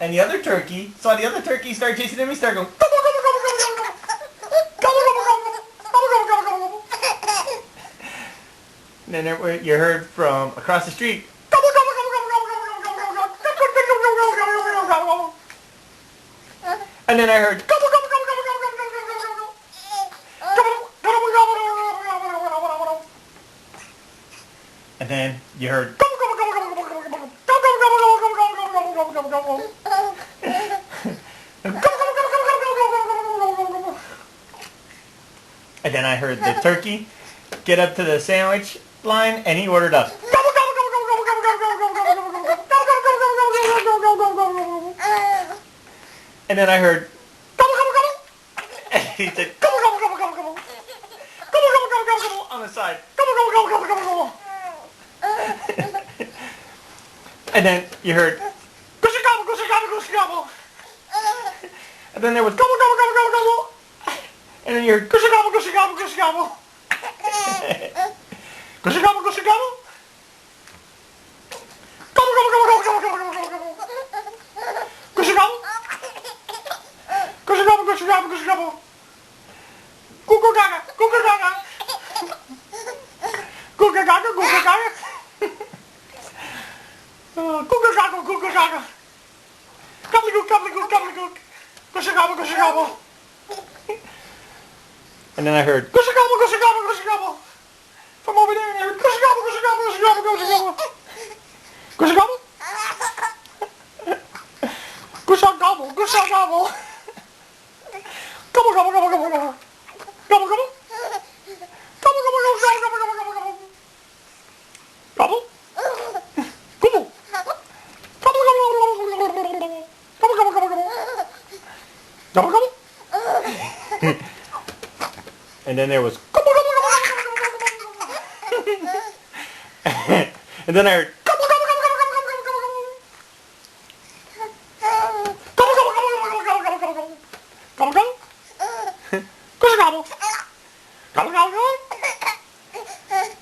And the other turkey saw the other turkey start chasing him. He started going, gobble, gobble, gobble, gobble, gobble, gobble, gobble, gobble, gobble, gobble, gobble, gobble, gobble. And then you heard from across the street, gobble, gobble, gobble, gobble, gobble, gobble, gobble, gobble, gobble, gobble. And then I heard, gobble, gobble, gobble, gobble, gobble, gobble, gobble, gobble, gobble, gobble, gobble, gobble, gobble. And then you heard, gobble, gobble, gobble, gobble, gobble, gobble, gobble, gobble, gobble, gobble, gobble, gobble, gobble, gobble, gobble, gobble. And then I heard the turkey get up to the sandwich line and he ordered up. And then I heard gobble gobble gobble, and he said gobble gobble gobble gobble gobble, gobble gobble gobble gobble gobble on the side, gobble gobble gobble gobble gobble gobble. And then you heard goosey gobble goosey gobble goosey gobble. And then there was gobble gobble gobble gobble gobble. And then you heard goosey gobble goosey gobble goosey gobble. Goosey gobble goosey gobble. Gobble gobble gobble gobble gobble gobble gobble gobble. Goosey gobble. Goosey gobble goosey gobble goosey gobble. Goo goo gaga goo goo gaga. Goo goo gaga goo goo gaga. Goo goo gaga goo goo gaga. Gobbledygook gobbledygook gobbledygook. Goosey gobble goosey gobble. And then I heard goosey gobble goosey gobble goosey gobble. From over there, and I heard goosey gobble goosey gobble goosey gobble goosey gobble. Goosey gobble. Goosey gobble goosey gobble. Gobble gobble gobble gobble gobble. Gobble gobble. Gobble gobble gobble gobble gobble gobble gobble gobble. Gobble. Gobble. Gobble gobble gobble gobble gobble gobble gobble. Gobble gobble gobble gobble. Gobble gobble. And then there was gobble gobble gobble gobble gobble gobble gobble. And then I heard gobble gobble gobble gobble gobble gobble gobble gobble. Gobble gobble gobble gobble gobble gobble gobble gobble. Gobble gobble. Goosey gobble. Gobble gobble gobble.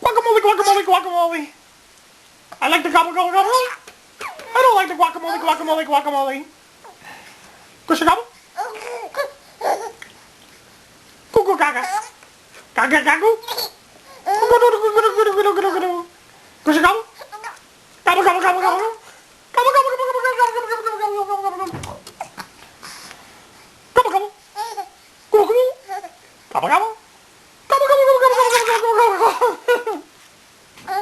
Guacamole guacamole guacamole. I like the gobble gobble gobble. I don't like the guacamole guacamole guacamole. Goosey gobble. Goo goo gaga. Gaga gaga. Goo goo goo goo goo goo goo goo goo.